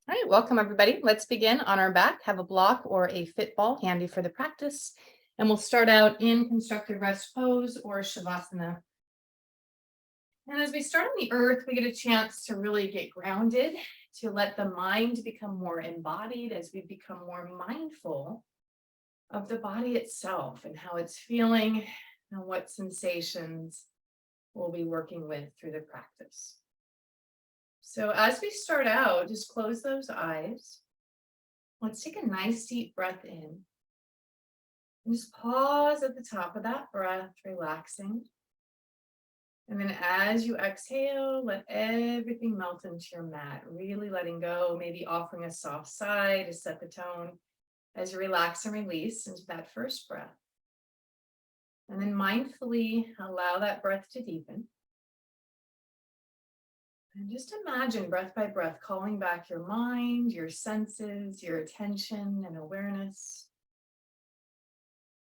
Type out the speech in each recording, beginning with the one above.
All right, welcome everybody. Let's begin on our back. Have a block or a fit ball handy for the practice. And we'll start out in constructive rest pose or Shavasana. And as we start on the earth, we get a chance to really get grounded, to let the mind become more embodied as we become more mindful of the body itself and how it's feeling and what sensations we'll be working with through the practice. So as we start out, just close those eyes. Let's take a nice deep breath in. And just pause at the top of that breath, relaxing. And then as you exhale, let everything melt into your mat, really letting go, maybe offering a soft sigh to set the tone as you relax and release into that first breath. And then mindfully allow that breath to deepen. And just imagine breath by breath, calling back your mind, your senses, your attention and awareness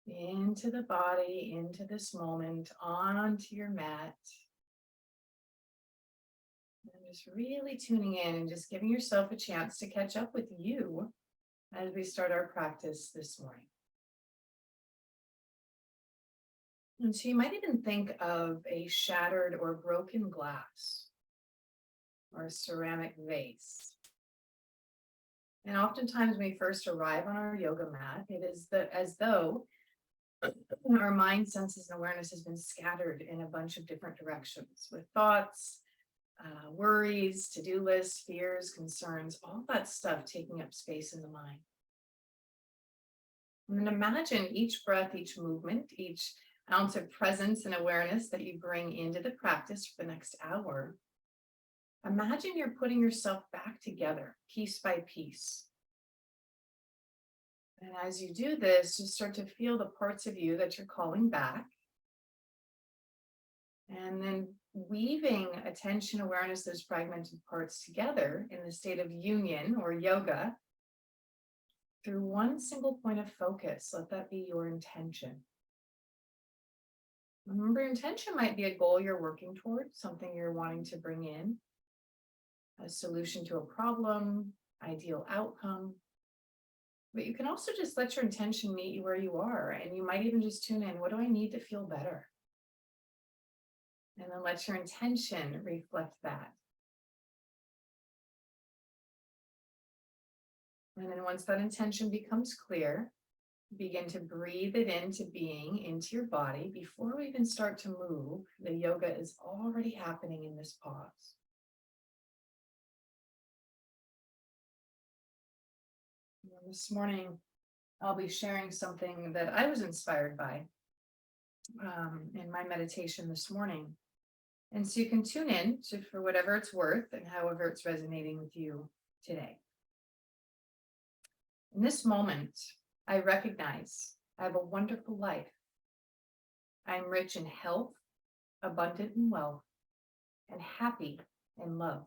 into the body, into this moment, onto your mat. And just really tuning in and just giving yourself a chance to catch up with you as we start our practice this morning. And so you might even think of a shattered or broken glass or a ceramic vase. And oftentimes when we first arrive on our yoga mat, it is as though our mind, senses, and awareness has been scattered in a bunch of different directions with thoughts, worries, to-do lists, fears, concerns, all that stuff taking up space in the mind. And then imagine each breath, each movement, each ounce of presence and awareness that you bring into the practice for the next hour. Imagine you're putting yourself back together, piece by piece. And as you do this, you start to feel the parts of you that you're calling back. And then weaving attention, awareness, those fragmented parts together in the state of union or yoga through one single point of focus. Let that be your intention. Remember, intention might be a goal you're working towards, something you're wanting to bring in, a solution to a problem, ideal outcome. But you can also just let your intention meet you where you are. And you might even just tune in, what do I need to feel better? And then let your intention reflect that. And then once that intention becomes clear, begin to breathe it into being, into your body. Before we even start to move, the yoga is already happening in this pause. This morning, I'll be sharing something that I was inspired by in my meditation this morning. And so you can tune in to for whatever it's worth and however it's resonating with you today. In this moment, I recognize I have a wonderful life. I'm rich in health, abundant in wealth, and happy in love.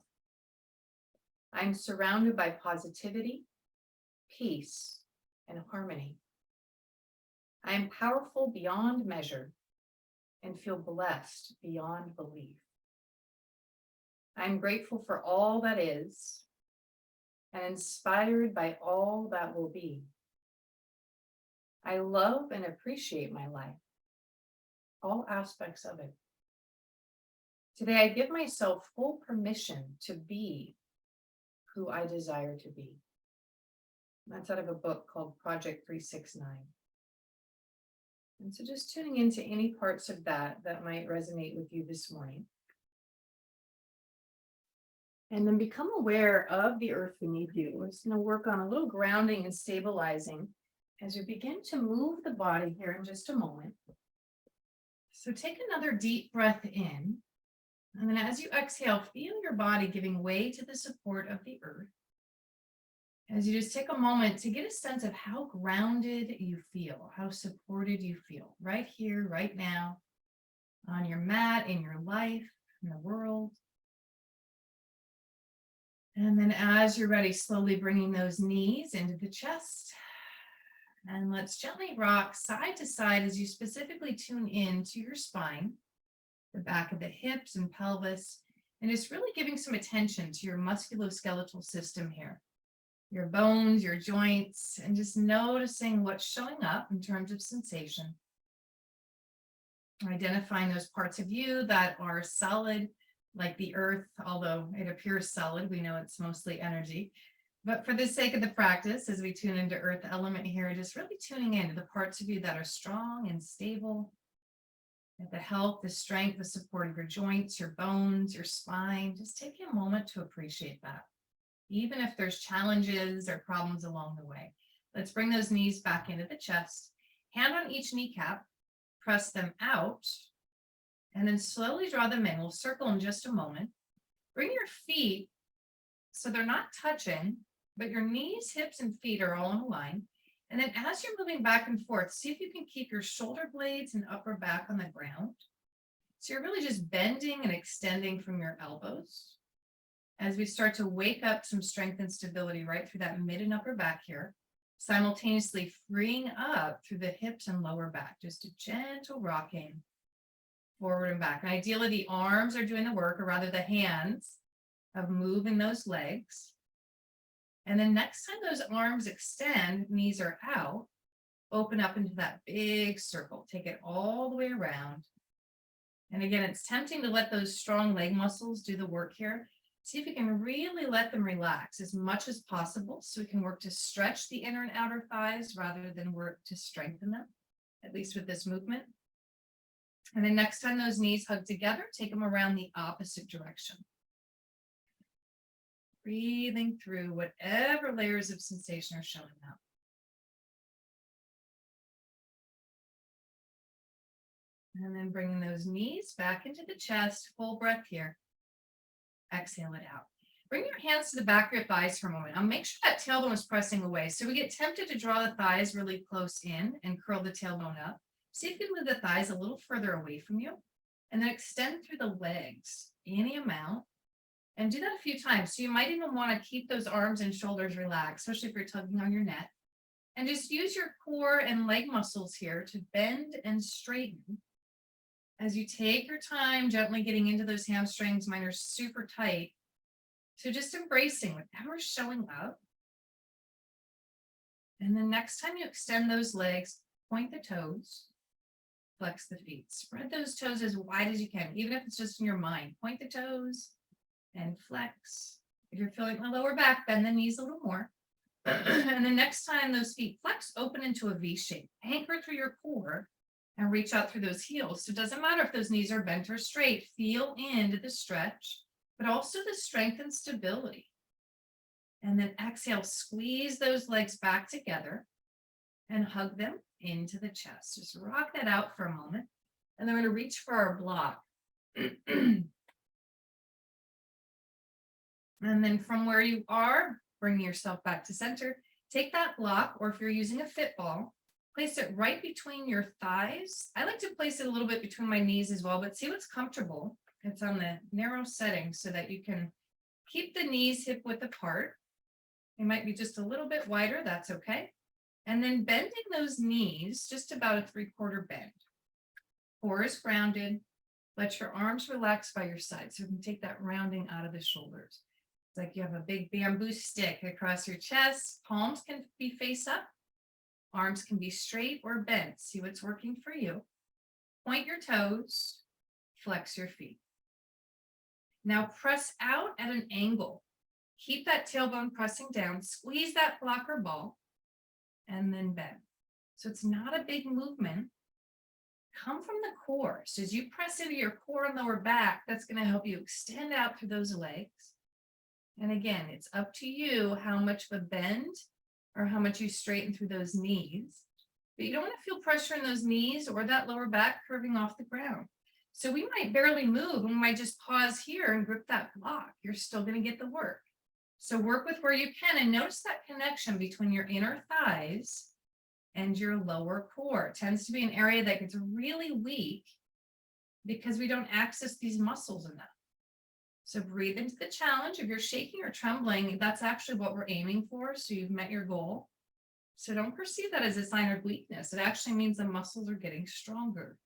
I'm surrounded by positivity, peace, and harmony. I am powerful beyond measure and feel blessed beyond belief. I'm grateful for all that is and inspired by all that will be. I love and appreciate my life, all aspects of it. Today, I give myself full permission to be who I desire to be. That's out of a book called Project 369. And so just tuning into any parts of that might resonate with you this morning. And then become aware of the earth beneath you. We're just going to work on a little grounding and stabilizing as we begin to move the body here in just a moment. So take another deep breath in. And then as you exhale, feel your body giving way to the support of the earth. As you just take a moment to get a sense of how grounded you feel, how supported you feel right here, right now, on your mat, in your life, in the world. And then as you're ready, slowly bringing those knees into the chest. And let's gently rock side to side as you specifically tune in to your spine, the back of the hips and pelvis, and just really giving some attention to your musculoskeletal system here. your bones, your joints, and just noticing what's showing up in terms of sensation. Identifying those parts of you that are solid, like the earth, although it appears solid, we know it's mostly energy. But for the sake of the practice, as we tune into earth element here, just really tuning into the parts of you that are strong and stable, the health, the strength, the support of your joints, your bones, your spine. Just taking a moment to appreciate that, even if there's challenges or problems along the way. Let's bring those knees back into the chest, hand on each kneecap, press them out, and then slowly draw them in. We'll circle in just a moment. Bring your feet so they're not touching, but your knees, hips, and feet are all in a line. And then as you're moving back and forth, see if you can keep your shoulder blades and upper back on the ground. So you're really just bending and extending from your elbows as we start to wake up some strength and stability right through that mid and upper back here, simultaneously freeing up through the hips and lower back, just a gentle rocking forward and back. And ideally, the arms are doing the work, or rather the hands of moving those legs. And then next time those arms extend, knees are out, open up into that big circle. Take it all the way around. And again, it's tempting to let those strong leg muscles do the work here. See if you can really let them relax as much as possible so we can work to stretch the inner and outer thighs rather than work to strengthen them, at least with this movement. And then next time those knees hug together, take them around the opposite direction. Breathing through whatever layers of sensation are showing up. And then bringing those knees back into the chest, full breath here. Exhale it out. Bring your hands to the back of your thighs for a moment. I'll make sure that tailbone is pressing away. So we get tempted to draw the thighs really close in and curl the tailbone up. See if you can move the thighs a little further away from you. And then extend through the legs, any amount. And do that a few times. So you might even want to keep those arms and shoulders relaxed, especially if you're tugging on your neck. And just use your core and leg muscles here to bend and straighten. As you take your time, gently getting into those hamstrings, mine are super tight. So just embracing whatever's showing up. And then next time you extend those legs, point the toes, flex the feet. Spread those toes as wide as you can, even if it's just in your mind. Point the toes and flex. If you're feeling the lower back, bend the knees a little more. And the next time those feet flex, open into a V shape. Anchor through your core and reach out through those heels. So it doesn't matter if those knees are bent or straight. Feel into the stretch, but also the strength and stability. And then exhale, squeeze those legs back together and hug them into the chest. Just rock that out for a moment. And then we're going to reach for our block. And then from where you are, bring yourself back to center. Take that block, or if you're using a fit ball, place it right between your thighs. I like to place it a little bit between my knees as well, but see what's comfortable. It's on the narrow setting so that you can keep the knees hip width apart. They might be just a little bit wider, that's okay. And then bending those knees, just about a 3/4 bend. Core is grounded. Let your arms relax by your side so you can take that rounding out of the shoulders. It's like you have a big bamboo stick across your chest. Palms can be face up. Arms can be straight or bent. See what's working for you. Point your toes. Flex your feet. Now press out at an angle. Keep that tailbone pressing down. Squeeze that block or ball. And then bend. So it's not a big movement. Come from the core. So as you press into your core and lower back, that's going to help you extend out through those legs. And again, it's up to you how much of a bend or how much you straighten through those knees. But you don't want to feel pressure in those knees or that lower back curving off the ground. So we might barely move and we might just pause here and grip that block. You're still going to get the work. So work with where you can and notice that connection between your inner thighs and your lower core. It tends to be an area that gets really weak because we don't access these muscles enough. So breathe into the challenge. If you're shaking or trembling, that's actually what we're aiming for. So you've met your goal. So don't perceive that as a sign of weakness. It actually means the muscles are getting stronger.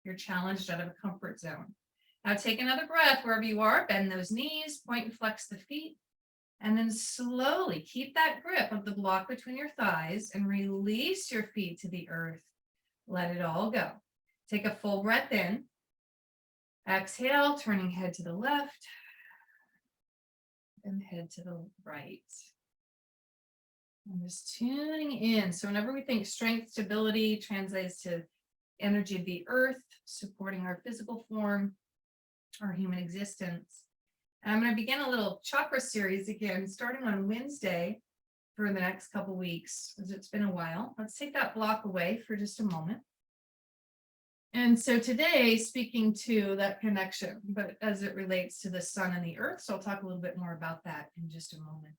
You're challenged out of a comfort zone. Now take another breath wherever you are. Bend those knees, point and flex the feet. And then slowly keep that grip of the block between your thighs and release your feet to the earth. Let it all go. Take a full breath in. Exhale, turning head to the left and head to the right. And just tuning in. So whenever we think strength, stability translates to energy of the earth, supporting our physical form, our human existence. And I'm going to begin a little chakra series again, starting on Wednesday for the next couple weeks, as it's been a while. Let's take that block away for just a moment. And so today, speaking to that connection, but as it relates to the sun and the earth, so I'll talk a little bit more about that in just a moment.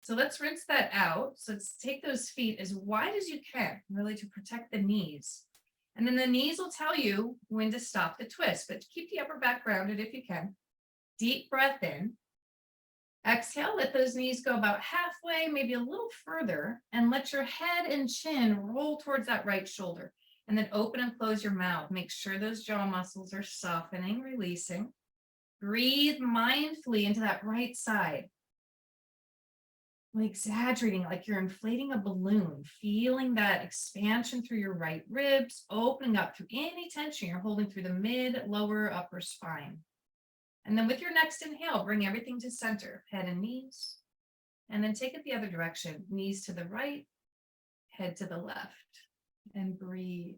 So let's rinse that out. So let's take those feet as wide as you can, really to protect the knees. And then the knees will tell you when to stop the twist, but keep the upper back grounded if you can. Deep breath in. Exhale, let those knees go about halfway, maybe a little further, and let your head and chin roll towards that right shoulder. And then open and close your mouth. Make sure those jaw muscles are softening, releasing. Breathe mindfully into that right side. Exaggerating, like you're inflating a balloon, feeling that expansion through your right ribs, opening up through any tension you're holding through the mid, lower, upper spine. And then with your next inhale, bring everything to center, head and knees. And then take it the other direction, knees to the right, head to the left, and breathe.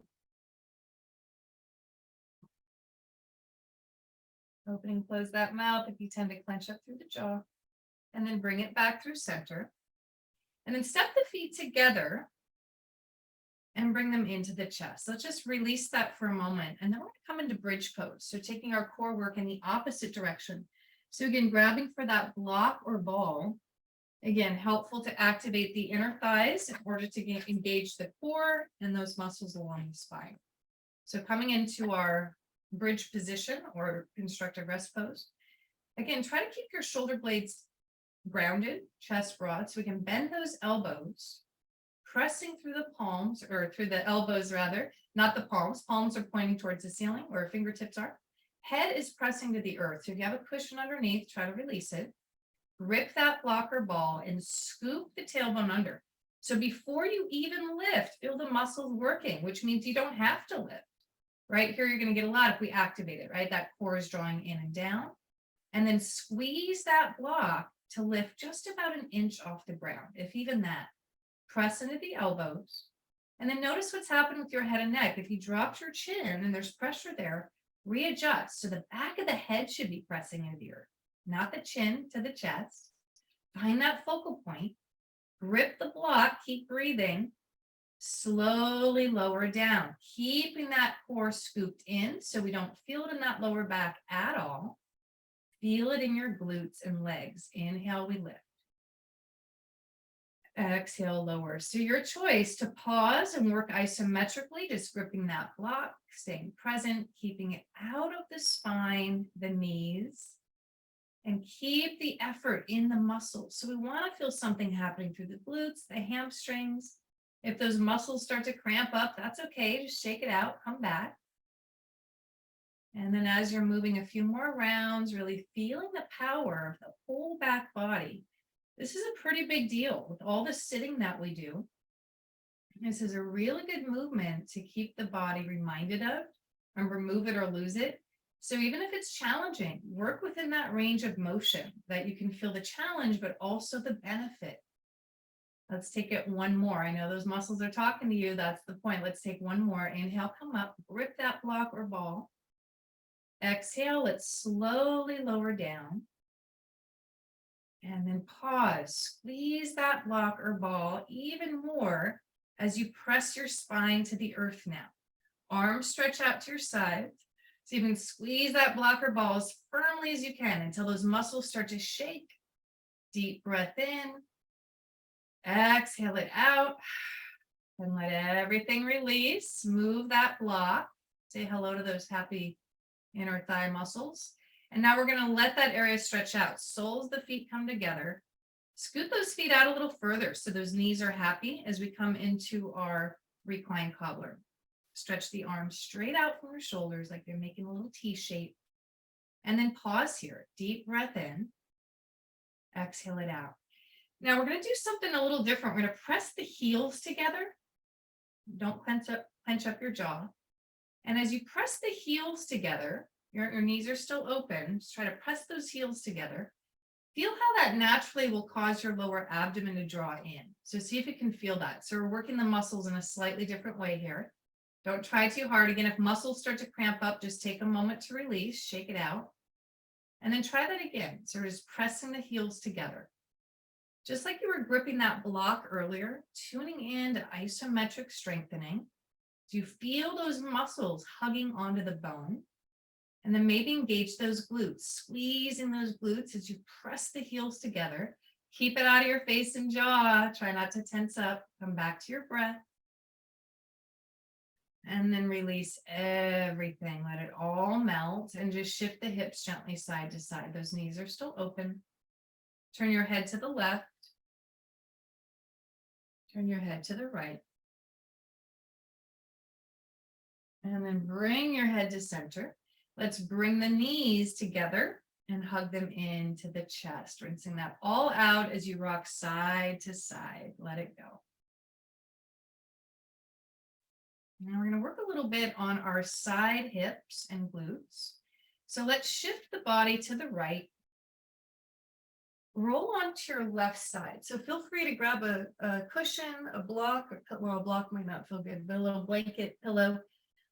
Open and close that mouth if you tend to clench up through the jaw. And then bring it back through center. And then step the feet together and bring them into the chest. Let's just release that for a moment. And then we're going to come into bridge pose. So taking our core work in the opposite direction. So again, grabbing for that block or ball. Again, helpful to activate the inner thighs in order to engage the core and those muscles along the spine. So coming into our bridge position or constructive rest pose. Again, try to keep your shoulder blades grounded, chest broad, so we can bend those elbows, pressing through the palms, or through the elbows rather, not the palms. Palms are pointing towards the ceiling where fingertips are. Head is pressing to the earth. So if you have a cushion underneath, try to release it. Grip that blocker ball and scoop the tailbone under. So before you even lift, feel the muscles working, which means you don't have to lift. Right here, you're going to get a lot if we activate it, right? That core is drawing in and down. And then squeeze that block to lift just about an inch off the ground, if even that. Press into the elbows. And then notice what's happened with your head and neck. If you dropped your chin and there's pressure there, readjust. So the back of the head should be pressing into the earth, not the chin to the chest. Find that focal point. Grip the block. Keep breathing. Slowly lower down, keeping that core scooped in so we don't feel it in that lower back at all. Feel it in your glutes and legs. Inhale, we lift. Exhale, lower. So your choice to pause and work isometrically, just gripping that block, staying present, keeping it out of the spine, the knees, and keep the effort in the muscles. So we want to feel something happening through the glutes, the hamstrings. If those muscles start to cramp up, that's okay. Just shake it out, come back. And then as you're moving a few more rounds, really feeling the power of the whole back body. This is a pretty big deal with all the sitting that we do. This is a really good movement to keep the body reminded of. Remember, move it or lose it. So even if it's challenging, work within that range of motion that you can feel the challenge, but also the benefit. Let's take it one more. I know those muscles are talking to you. That's the point. Let's take one more. Inhale, come up, grip that block or ball. Exhale, let's slowly lower down. And then pause. Squeeze that block or ball even more as you press your spine to the earth now. Arms stretch out to your side. So you can squeeze that block or ball as firmly as you can until those muscles start to shake. Deep breath in. Exhale it out. And let everything release. Move that block. Say hello to those happy inner thigh muscles. And now we're going to let that area stretch out. Soles of the feet come together. Scoot those feet out a little further so those knees are happy as we come into our reclined cobbler. Stretch the arms straight out from your shoulders like you're making a little T shape. And then pause here. Deep breath in. Exhale it out. Now we're going to do something a little different. We're going to press the heels together. Don't clench up your jaw. And as you press the heels together, your knees are still open. Just try to press those heels together. Feel how that naturally will cause your lower abdomen to draw in. So see if you can feel that. So we're working the muscles in a slightly different way here. Don't try too hard. Again, if muscles start to cramp up, just take a moment to release, shake it out. And then try that again. So we're just pressing the heels together. Just like you were gripping that block earlier, tuning in to isometric strengthening. Do you feel those muscles hugging onto the bone? And then maybe engage those glutes, squeezing those glutes as you press the heels together. Keep it out of your face and jaw. Try not to tense up. Come back to your breath. And then release everything. Let it all melt and just shift the hips gently side to side. Those knees are still open. Turn your head to the left. Turn your head to the right. And then bring your head to center. Let's bring the knees together and hug them into the chest, rinsing that all out as you rock side to side. Let it go. Now we're going to work a little bit on our side hips and glutes. So let's shift the body to the right. Roll onto your left side. So feel free to grab a cushion, a block, well, a block might not feel good, but a little blanket, pillow,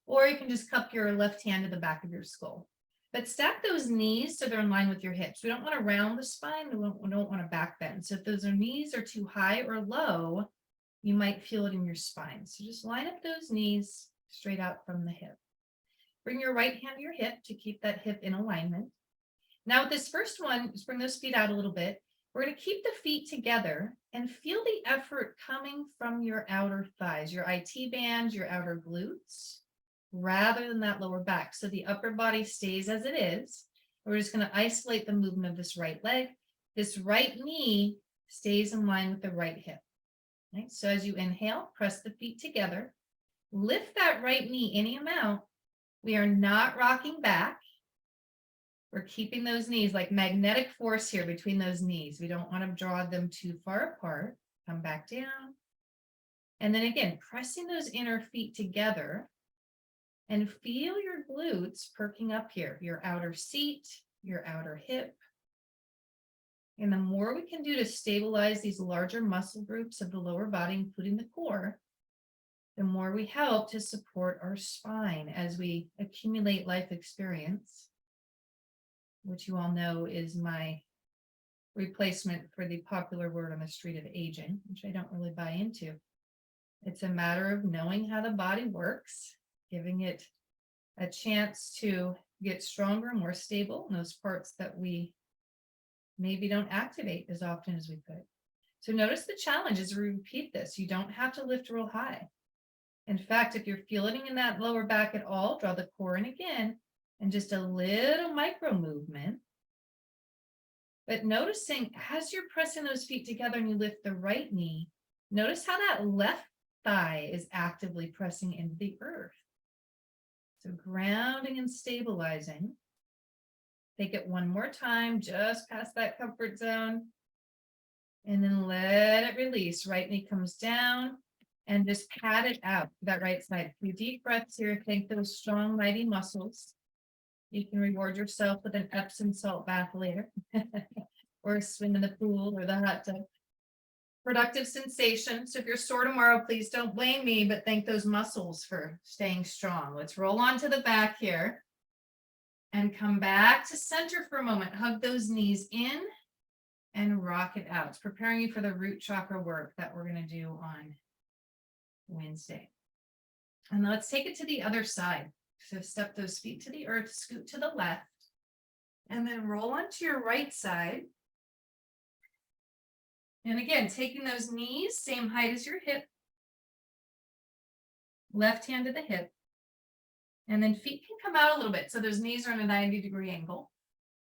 or you can just cup your left hand to the back of your skull. But stack those knees so they're in line with your hips. We don't want to round the spine. We don't want to back bend. So if those knees are too high or low, you might feel it in your spine. So just line up those knees straight out from the hip. Bring your right hand to your hip to keep that hip in alignment. Now with this first one, just bring those feet out a little bit. We're going to keep the feet together and feel the effort coming from your outer thighs, your IT bands, your outer glutes, rather than that lower back. So the upper body stays as it is. We're just going to isolate the movement of this right leg. This right knee stays in line with the right hip. Right? So as you inhale, press the feet together. Lift that right knee any amount. We are not rocking back. We're keeping those knees like magnetic force here between those knees. We don't want to draw them too far apart. Come back down. And then again, pressing those inner feet together. And feel your glutes perking up here, your outer seat, your outer hip. And the more we can do to stabilize these larger muscle groups of the lower body, including the core, the more we help to support our spine as we accumulate life experience, which you all know is my replacement for the popular word on the street of aging, which I don't really buy into. It's a matter of knowing how the body works, giving it a chance to get stronger, more stable in those parts that we maybe don't activate as often as we could. So notice the challenge as we repeat this. You don't have to lift real high. In fact, if you're feeling in that lower back at all, draw the core in again and just a little micro movement. But noticing as you're pressing those feet together and you lift the right knee, notice how that left thigh is actively pressing into the earth. So grounding and stabilizing. Take it one more time, just past that comfort zone. And then let it release. Right knee comes down and just pat it out, that right side. A few deep breaths here. Thank those strong, mighty muscles. You can reward yourself with an Epsom salt bath later or a swim in the pool or the hot tub. Productive sensation. So if you're sore tomorrow, please don't blame me, but thank those muscles for staying strong. Let's roll on to the back here and come back to center for a moment. Hug those knees in and rock it out. It's preparing you for the root chakra work that we're going to do on Wednesday. And let's take it to the other side. So step those feet to the earth, scoot to the left, and then roll onto your right side. And again, taking those knees, same height as your hip, left hand to the hip, and then feet can come out a little bit. So those knees are in a 90-degree angle.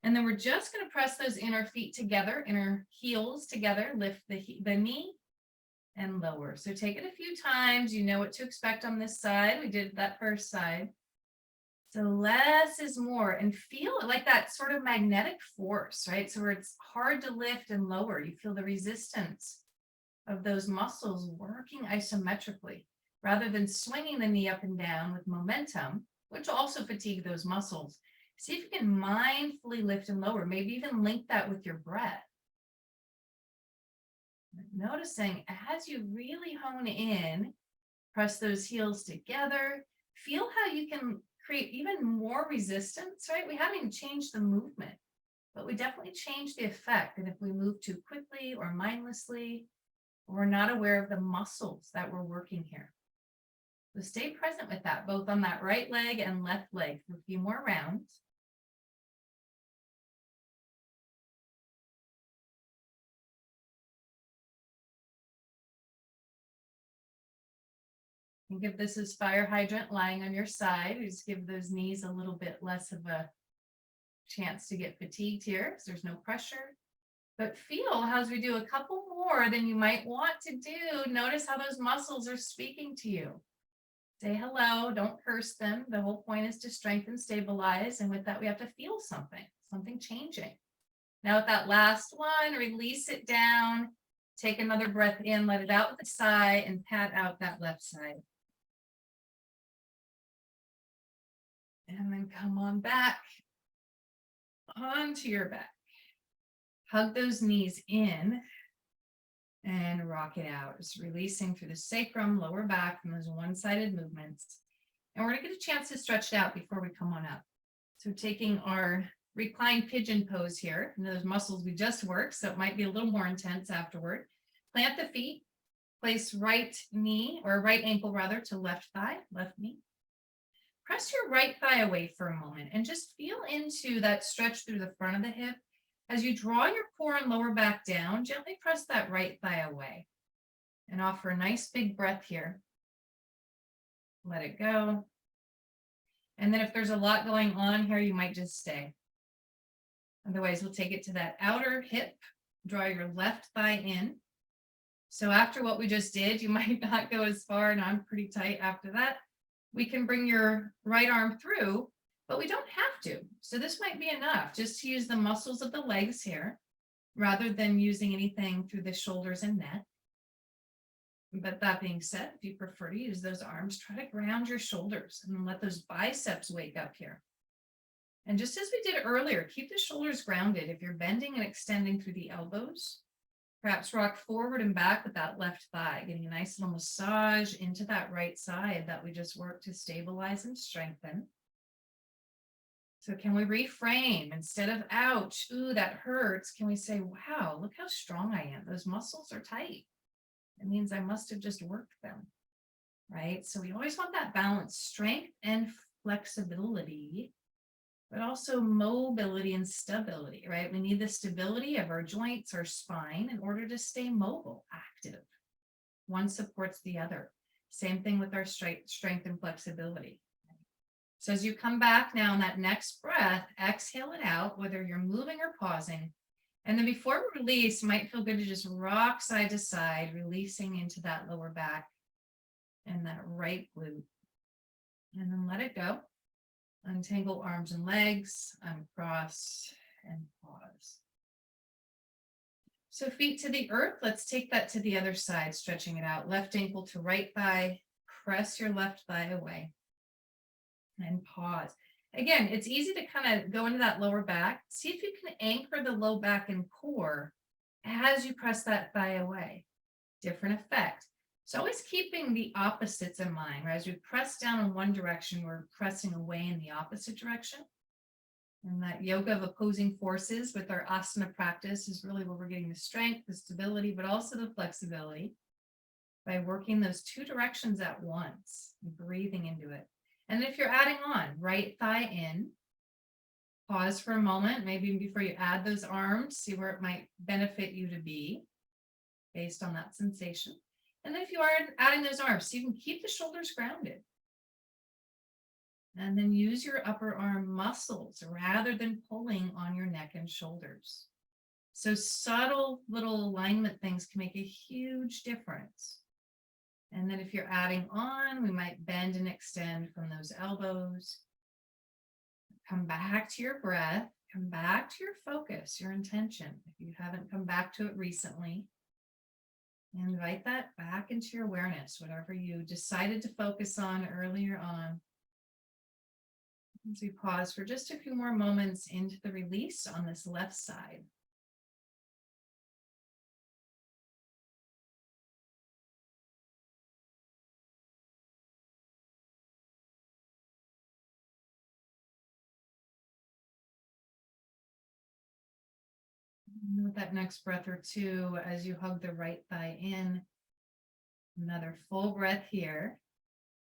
And then we're just going to press those inner feet together, inner heels together, lift the knee and lower. So take it a few times. You know what to expect on this side. We did that first side. So less is more, and feel it like that sort of magnetic force, right? So where it's hard to lift and lower, you feel the resistance of those muscles working isometrically rather than swinging the knee up and down with momentum, which will also fatigue those muscles. See if you can mindfully lift and lower, maybe even link that with your breath. Noticing as you really hone in, press those heels together, feel how you can create even more resistance, right? We haven't even changed the movement, but we definitely change the effect. And if we move too quickly or mindlessly, we're not aware of the muscles that we're working here. So stay present with that, both on that right leg and left leg for a few more rounds. Think of this as fire hydrant lying on your side. We just give those knees a little bit less of a chance to get fatigued here, because there's no pressure. But feel as we do a couple more than you might want to do. Notice how those muscles are speaking to you. Say hello, don't curse them. The whole point is to strengthen, stabilize. And with that, we have to feel something changing. Now with that last one, release it down. Take another breath in, let it out with a sigh, and pat out that left side. And then come on back onto your back. Hug those knees in and rock it out. Just releasing through the sacrum, lower back from those one-sided movements. And we're going to get a chance to stretch it out before we come on up. So taking our reclined pigeon pose here, and those muscles we just worked, so it might be a little more intense afterward. Plant the feet, place right knee, or right ankle rather, to left thigh, left knee. Press your right thigh away for a moment and just feel into that stretch through the front of the hip. As you draw your core and lower back down, gently press that right thigh away and offer a nice big breath here. Let it go. And then if there's a lot going on here, you might just stay. Otherwise, we'll take it to that outer hip. Draw your left thigh in. So after what we just did, you might not go as far, and I'm pretty tight after that. We can bring your right arm through, but we don't have to. So this might be enough just to use the muscles of the legs here rather than using anything through the shoulders and neck. But that being said, if you prefer to use those arms, try to ground your shoulders and let those biceps wake up here. And just as we did earlier, keep the shoulders grounded. If you're bending and extending through the elbows, perhaps rock forward and back with that left thigh, getting a nice little massage into that right side that we just worked to stabilize and strengthen. So can we reframe instead of ouch, ooh, that hurts? Can we say, wow, look how strong I am. Those muscles are tight. It means I must have just worked them, right? So we always want that balance, strength and flexibility, but also mobility and stability, right? We need the stability of our joints, our spine, in order to stay mobile, active. One supports the other. Same thing with our strength and flexibility. So as you come back now in that next breath, exhale it out, whether you're moving or pausing. And then before we release, it might feel good to just rock side to side, releasing into that lower back and that right glute. And then let it go. Untangle arms and legs, uncross, and pause. So feet to the earth. Let's take that to the other side, stretching it out. Left ankle to right thigh. Press your left thigh away. And pause. Again, it's easy to kind of go into that lower back. See if you can anchor the low back and core as you press that thigh away. Different effect. So always keeping the opposites in mind, right? As we press down in one direction, we're pressing away in the opposite direction. And that yoga of opposing forces with our asana practice is really where we're getting the strength, the stability, but also the flexibility by working those two directions at once and breathing into it. And if you're adding on, right thigh in, pause for a moment, maybe before you add those arms, see where it might benefit you to be based on that sensation. And then if you are adding those arms, so you can keep the shoulders grounded. And then use your upper arm muscles rather than pulling on your neck and shoulders. So subtle little alignment things can make a huge difference. And then if you're adding on, we might bend and extend from those elbows. Come back to your breath. Come back to your focus, your intention. If you haven't come back to it recently, invite that back into your awareness, whatever you decided to focus on earlier on. As we pause for just a few more moments into the release on this left side. And with that next breath or two, as you hug the right thigh in, another full breath here.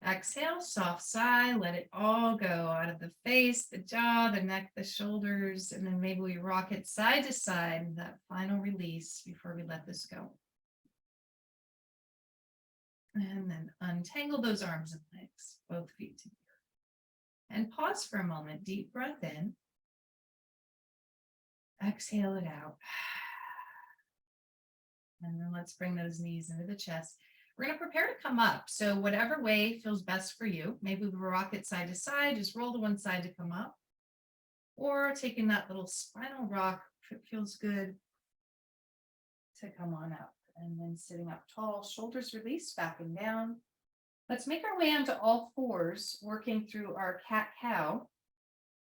Exhale, soft sigh, let it all go out of the face, the jaw, the neck, the shoulders, and then maybe we rock it side to side, that final release before we let this go. And then untangle those arms and legs, both feet together. And pause for a moment, deep breath in. Exhale it out. And then let's bring those knees into the chest. We're going to prepare to come up. So whatever way feels best for you. Maybe we rock it side to side, just roll to one side to come up. Or taking that little spinal rock, if it feels good, to come on up. And then sitting up tall, shoulders released, back and down. Let's make our way onto all fours, working through our cat-cow.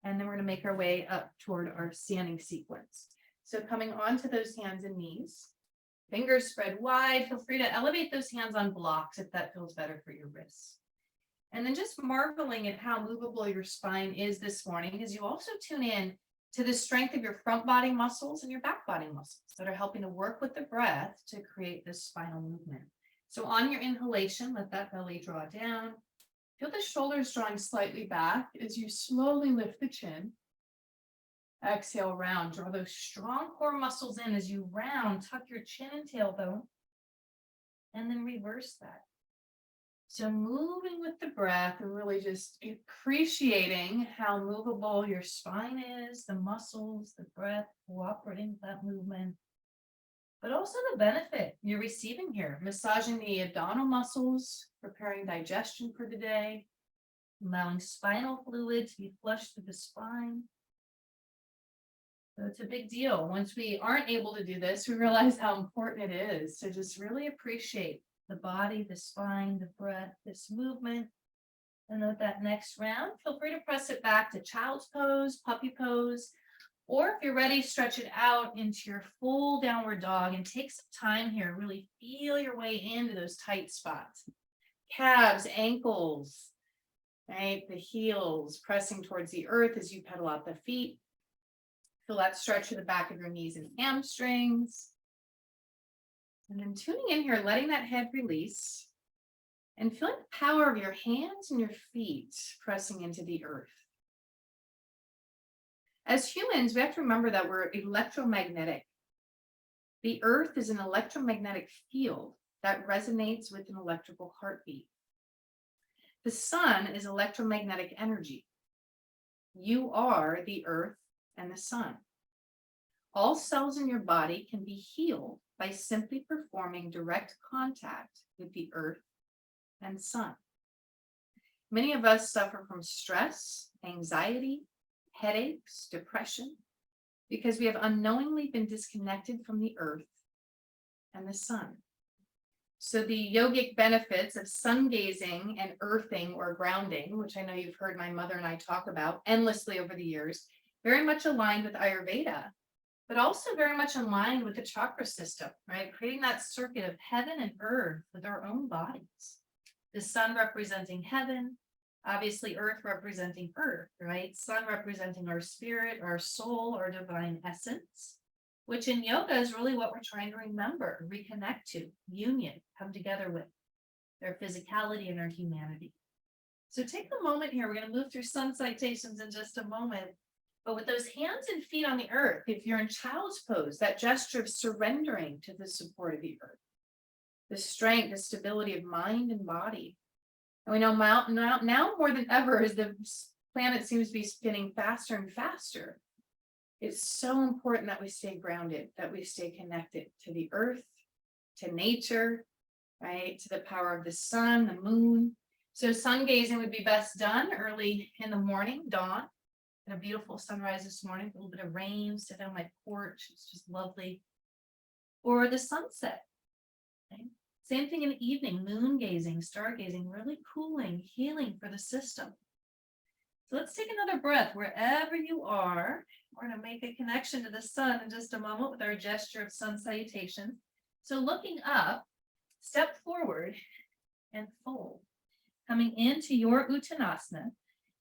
And then we're going to make our way up toward our standing sequence. So coming onto those hands and knees. Fingers spread wide. Feel free to elevate those hands on blocks if that feels better for your wrists. And then just marveling at how movable your spine is this morning as you also tune in to the strength of your front body muscles and your back body muscles that are helping to work with the breath to create this spinal movement. So on your inhalation, let that belly draw down. Feel the shoulders drawing slightly back as you slowly lift the chin. Exhale, round. Draw those strong core muscles in as you round. Tuck your chin and tailbone. And then reverse that. So moving with the breath and really just appreciating how movable your spine is, the muscles, the breath, cooperating with that movement. But also the benefit you're receiving here. Massaging the abdominal muscles, preparing digestion for the day, allowing spinal fluid to be flushed through the spine. So it's a big deal. Once we aren't able to do this, we realize how important it is to just really appreciate the body, the spine, the breath, this movement. And with that next round, feel free to press it back to child's pose, puppy pose, or if you're ready, stretch it out into your full downward dog and take some time here. Really feel your way into those tight spots. Calves, ankles, right? The heels pressing towards the earth as you pedal out the feet. Feel that stretch to the back of your knees and hamstrings. And then tuning in here, letting that head release and feeling the power of your hands and your feet pressing into the earth. As humans, we have to remember that we're electromagnetic. The earth is an electromagnetic field that resonates with an electrical heartbeat. The sun is electromagnetic energy. You are the earth and the sun. All cells in your body can be healed by simply performing direct contact with the earth and sun. Many of us suffer from stress, anxiety, headaches, depression, because we have unknowingly been disconnected from the earth and the sun. So the yogic benefits of sun gazing and earthing or grounding, which I know you've heard my mother and I talk about endlessly over the years, very much aligned with Ayurveda, but also very much aligned with the chakra system, right? Creating that circuit of heaven and earth with our own bodies. The sun representing heaven, obviously earth representing earth, right? Sun representing our spirit, our soul, our divine essence, which in yoga is really what we're trying to remember, reconnect to, union, come together with their physicality and our humanity. So take a moment here. We're going to move through sun citations in just a moment. But with those hands and feet on the earth, if you're in child's pose, that gesture of surrendering to the support of the earth, the strength, the stability of mind and body. And we know now more than ever, as the planet seems to be spinning faster and faster, it's so important that we stay grounded, that we stay connected to the earth, to nature, right? To the power of the sun, the moon. So sun gazing would be best done early in the morning, dawn. Had a beautiful sunrise this morning, a little bit of rain, sit on my porch. It's just lovely. Or the sunset. Okay? Same thing in the evening, moon gazing, stargazing, really cooling, healing for the system. So let's take another breath wherever you are. We're going to make a connection to the sun in just a moment with our gesture of sun salutation. So looking up, step forward and fold. Coming into your Uttanasana.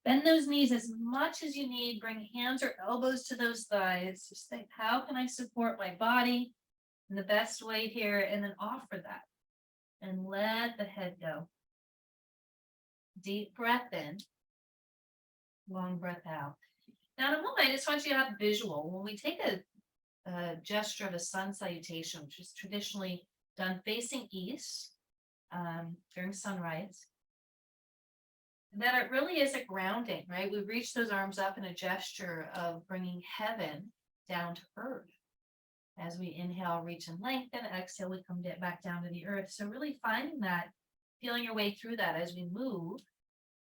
Bend those knees as much as you need. Bring hands or elbows to those thighs. Just think, how can I support my body in the best way here? And then offer that. And let the head go. Deep breath in. Long breath out. Now in a moment, I just want you to have a visual. When we take a gesture of a sun salutation, which is traditionally done facing east during sunrise, that it really is a grounding, right? We reach those arms up in a gesture of bringing heaven down to earth. As we inhale, reach and lengthen, exhale, we come back down to the earth. So really finding that, feeling your way through that as we move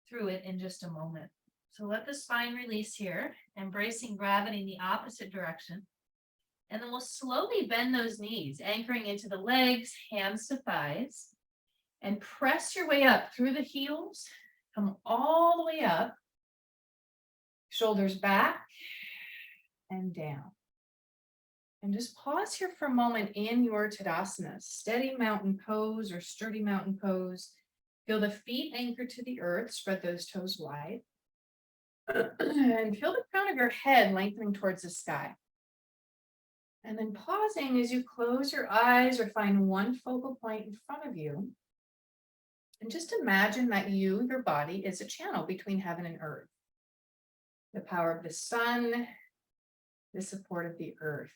through it in just a moment. So let the spine release here, embracing gravity in the opposite direction. And then we'll slowly bend those knees, anchoring into the legs, hands to thighs, and press your way up through the heels. Come all the way up, shoulders back and down. And just pause here for a moment in your Tadasana, steady mountain pose or sturdy mountain pose. Feel the feet anchored to the earth, spread those toes wide. And feel the crown of your head lengthening towards the sky. And then pausing as you close your eyes or find one focal point in front of you. And just imagine that you, your body, is a channel between heaven and earth. The power of the sun, the support of the earth.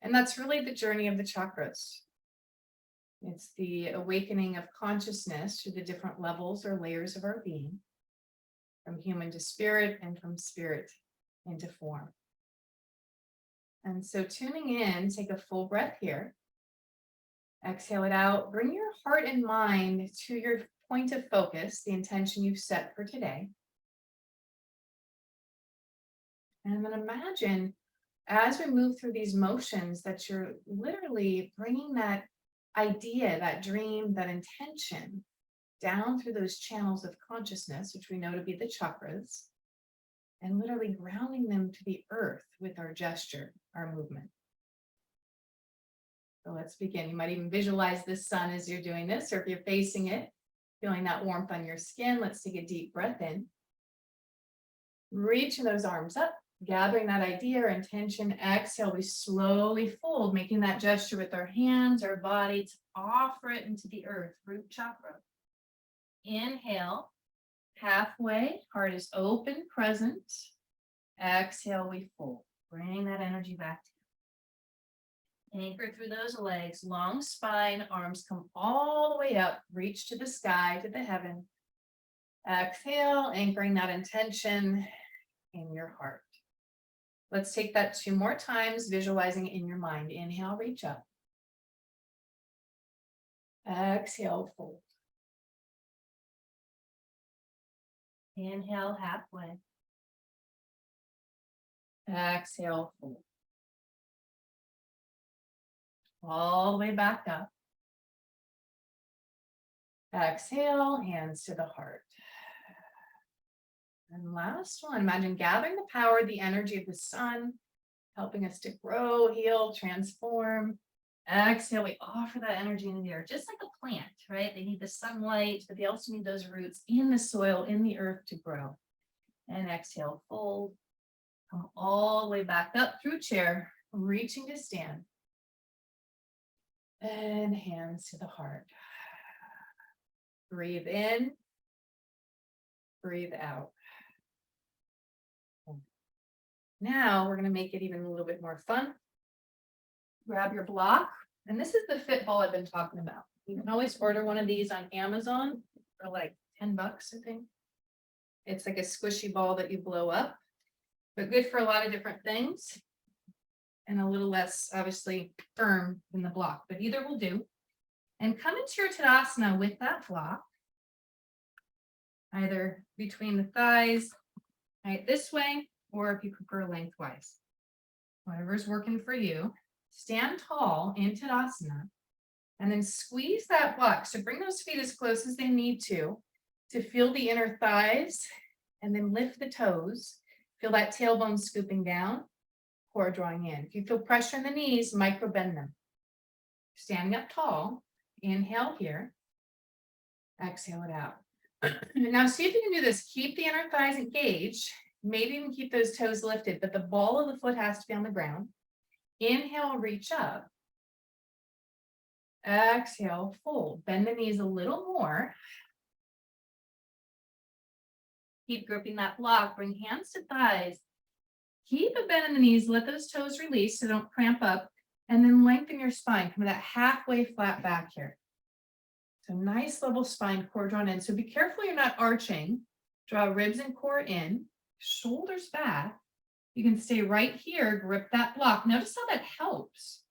And that's really the journey of the chakras. It's the awakening of consciousness through the different levels or layers of our being, from human to spirit and from spirit into form. And so tuning in, take a full breath here. Exhale it out. Bring your heart and mind to your point of focus, the intention you've set for today. And then imagine as we move through these motions that you're literally bringing that idea, that dream, that intention down through those channels of consciousness, which we know to be the chakras, and literally grounding them to the earth with our gesture, our movement. So let's begin. You might even visualize the sun as you're doing this, or if you're facing it, feeling that warmth on your skin. Let's take a deep breath in. Reaching those arms up, gathering that idea or intention. Exhale, we slowly fold, making that gesture with our hands, our body to offer it into the earth, root chakra. Inhale, halfway, heart is open, present. Exhale, we fold. Bring that energy back to you. Anchor through those legs, long spine, arms come all the way up, reach to the sky, to the heaven. Exhale, anchoring that intention in your heart. Let's take that 2 more times, visualizing it in your mind. Inhale, reach up. Exhale, fold. Inhale, halfway. Exhale, fold. All the way back up. Exhale, hands to the heart. And last one, imagine gathering the power, the energy of the sun, helping us to grow, heal, transform. Exhale, we offer that energy into the earth, just like a plant, right? They need the sunlight, but they also need those roots in the soil, in the earth to grow. And exhale, fold. Come all the way back up through chair, reaching to stand. And hands to the heart. Breathe in, breathe out. Now we're going to make it even a little bit more fun. Grab your block, and this is the fit ball I've been talking about. You can always order one of these on Amazon for like $10, I think. It's like a squishy ball that you blow up, but good for a lot of different things and a little less obviously firm than the block, but either will do. And come into your Tadasana with that block, either between the thighs, right, this way, or if you prefer lengthwise. Whatever's working for you. Stand tall in Tadasana and then squeeze that block. So bring those feet as close as they need to feel the inner thighs and then lift the toes. Feel that tailbone scooping down, core drawing in. If you feel pressure in the knees, micro bend them. Standing up tall, inhale here, exhale it out. Now see if you can do this. Keep the inner thighs engaged, maybe even keep those toes lifted, but the ball of the foot has to be on the ground. Inhale, reach up. Exhale, fold. Bend the knees a little more. Keep gripping that block. Bring hands to thighs. Keep a bend in the knees. Let those toes release so don't cramp up. And then lengthen your spine. Come to that halfway flat back here. So nice level spine, core drawn in. So be careful you're not arching. Draw ribs and core in. Shoulders back. You can stay right here. Grip that block. Notice how that helps.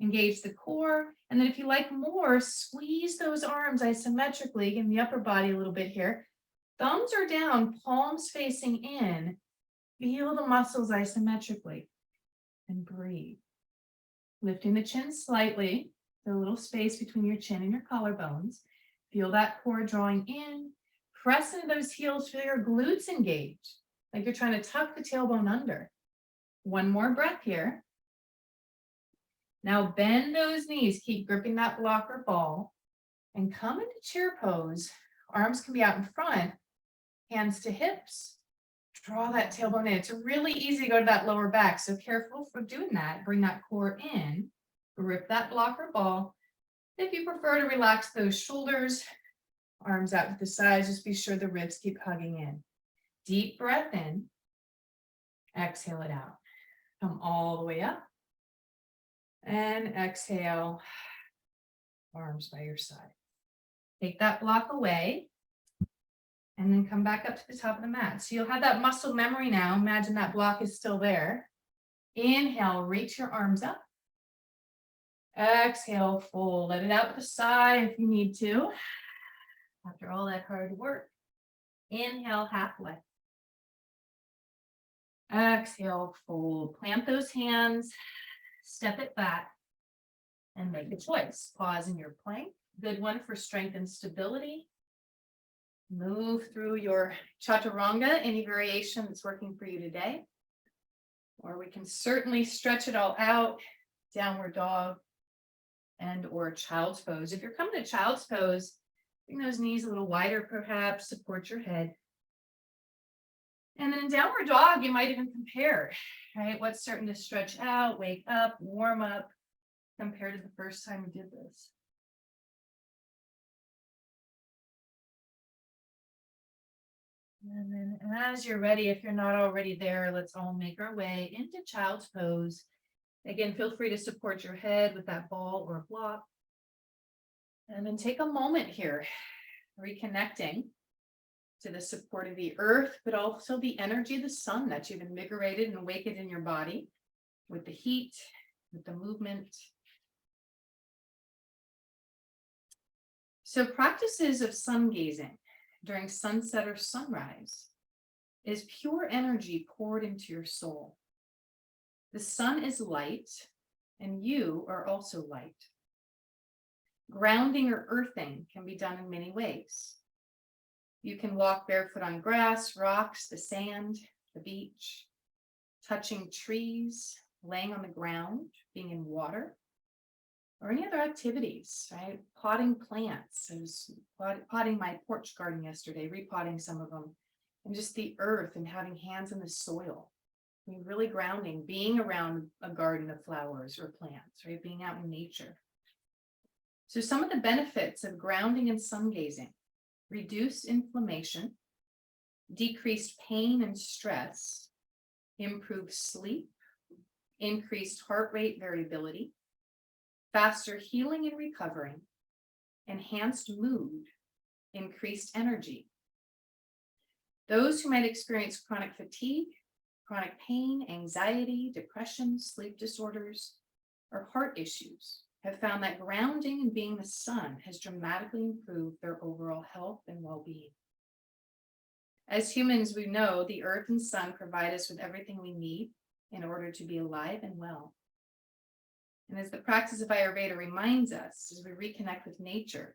Engage the core. And then if you like more, squeeze those arms isometrically in the upper body a little bit here. Thumbs are down, palms facing in. Feel the muscles isometrically. And breathe. Lifting the chin slightly. The little space between your chin and your collarbones. Feel that core drawing in. Press into those heels. Feel your glutes engage. Like you're trying to tuck the tailbone under. One more breath here. Now bend those knees. Keep gripping that block or ball. And come into chair pose. Arms can be out in front. Hands to hips. Draw that tailbone in. It's really easy to go to that lower back. So careful for doing that. Bring that core in. Grip that block or ball. If you prefer to relax those shoulders, arms out to the sides, just be sure the ribs keep hugging in. Deep breath in. Exhale it out. Come all the way up. And exhale. Arms by your side. Take that block away. And then come back up to the top of the mat. So you'll have that muscle memory now. Imagine that block is still there. Inhale, reach your arms up. Exhale, fold. Let it out to the side if you need to. After all that hard work. Inhale, halfway. Exhale, fold. Plant those hands. Step it back. And make a choice. Pause in your plank. Good one for strength and stability. Move through your chaturanga, any variation that's working for you today. Or we can certainly stretch it all out, downward dog and or child's pose. If you're coming to child's pose, bring those knees a little wider perhaps, support your head. And then in downward dog, you might even compare, right? What's starting to stretch out, wake up, warm up, compared to the first time you did this. And then as you're ready, if you're not already there, let's all make our way into child's pose. Again, feel free to support your head with that ball or block. And then take a moment here, reconnecting to the support of the earth, but also the energy of the sun that you've invigorated and awakened in your body with the heat, with the movement. So practices of sun gazing during sunset or sunrise is pure energy poured into your soul. The sun is light, and you are also light. Grounding or earthing can be done in many ways. You can walk barefoot on grass, rocks, the sand, the beach, touching trees, laying on the ground, being in water, or any other activities, right? Potting plants. I was potting my porch garden yesterday, repotting some of them, and just the earth and having hands in the soil. I mean, really grounding, being around a garden of flowers or plants, right? Being out in nature. So some of the benefits of grounding and sun gazing: reduced inflammation, decreased pain and stress, improved sleep, increased heart rate variability, faster healing and recovering, enhanced mood, increased energy. Those who might experience chronic fatigue, chronic pain, anxiety, depression, sleep disorders, or heart issues have found that grounding and being the sun has dramatically improved their overall health and well-being. As humans, we know the earth and sun provide us with everything we need in order to be alive and well. And as the practice of Ayurveda reminds us, as we reconnect with nature,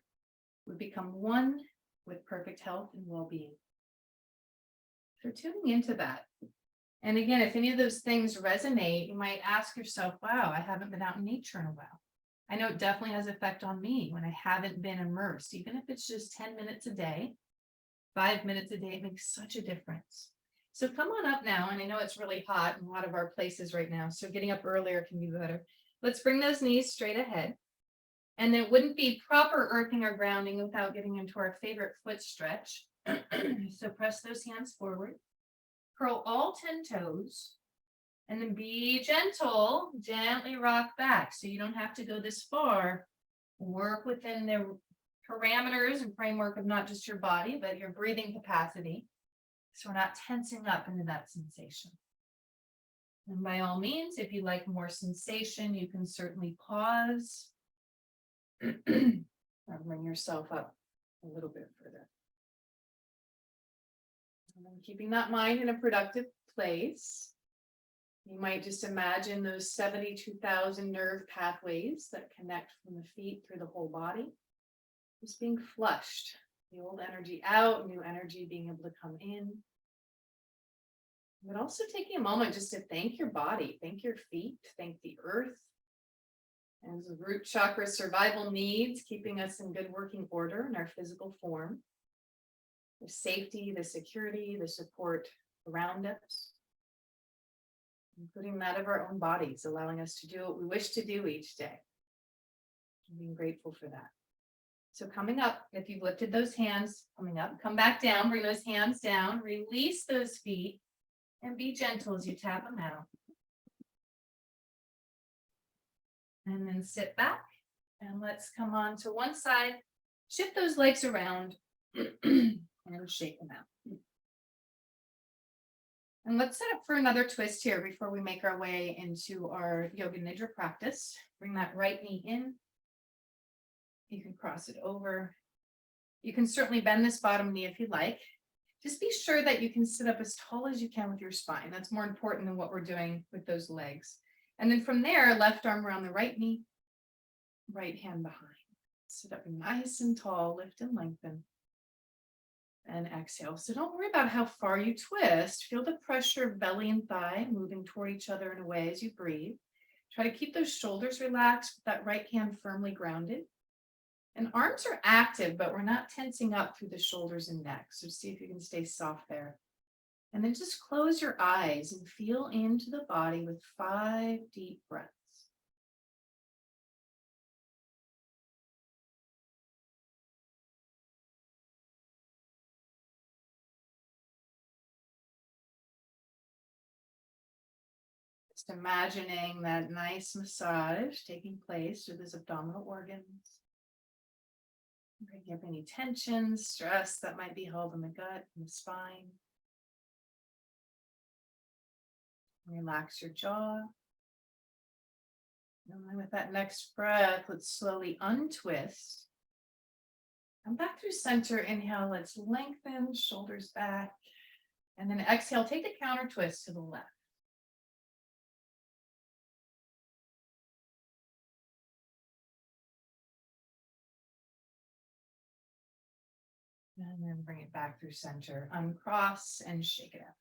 we become one with perfect health and well-being. So tuning into that. And again, if any of those things resonate, you might ask yourself, wow, I haven't been out in nature in a while. I know it definitely has effect on me when I haven't been immersed, even if it's just 10 minutes a day, 5 minutes a day, it makes such a difference. So come on up now. And I know it's really hot in a lot of our places right now, so getting up earlier can be better. Let's bring those knees straight ahead. And it wouldn't be proper earthing or grounding without getting into our favorite foot stretch. So press those hands forward, curl all 10 toes, and then be gentle, gently rock back. So you don't have to go this far. Work within the parameters and framework of not just your body, but your breathing capacity. So we're not tensing up into that sensation. And by all means, if you like more sensation, you can certainly pause or bring yourself up a little bit further. And then keeping that mind in a productive place, you might just imagine those 72,000 nerve pathways that connect from the feet through the whole body, just being flushed, the old energy out, new energy being able to come in. But also taking a moment just to thank your body, thank your feet, thank the earth, and the root chakra survival needs, keeping us in good working order in our physical form. The safety, the security, the support around us, including that of our own bodies, allowing us to do what we wish to do each day. And being grateful for that. So coming up, if you've lifted those hands, coming up, come back down, bring those hands down, release those feet, and be gentle as you tap them out. And then sit back, and let's come on to one side, shift those legs around, and shake them out. And let's set up for another twist here before we make our way into our Yoga Nidra practice. Bring that right knee in. You can cross it over. You can certainly bend this bottom knee if you like. Just be sure that you can sit up as tall as you can with your spine. That's more important than what we're doing with those legs. And then from there, left arm around the right knee, right hand behind. Sit up nice and tall, lift and lengthen. And exhale. So don't worry about how far you twist. Feel the pressure of belly and thigh moving toward each other in a way as you breathe. Try to keep those shoulders relaxed, with that right hand firmly grounded. And arms are active, but we're not tensing up through the shoulders and neck. So see if you can stay soft there. And then just close your eyes and feel into the body with 5 deep breaths. Just imagining that nice massage taking place through those abdominal organs. Breaking up any tension, stress that might be held in the gut and the spine. Relax your jaw. And then with that next breath, let's slowly untwist. Come back through center. Inhale, let's lengthen, shoulders back. And then exhale, take the counter twist to the left. And then bring it back through center. Uncross and shake it out.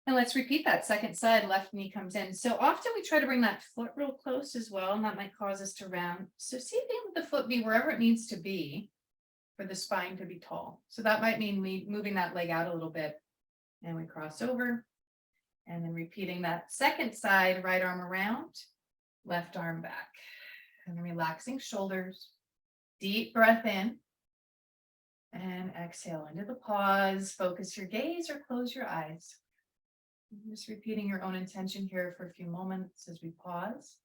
And let's repeat that second side, left knee comes in. So often we try to bring that foot real close as well, and that might cause us to round. So see if you let the foot be wherever it needs to be for the spine to be tall. So that might mean moving that leg out a little bit, and we cross over. And then repeating that second side, right arm around, left arm back. And then relaxing shoulders, deep breath in. And exhale into the pause. Focus your gaze or close your eyes. Just repeating your own intention here for a few moments as we pause.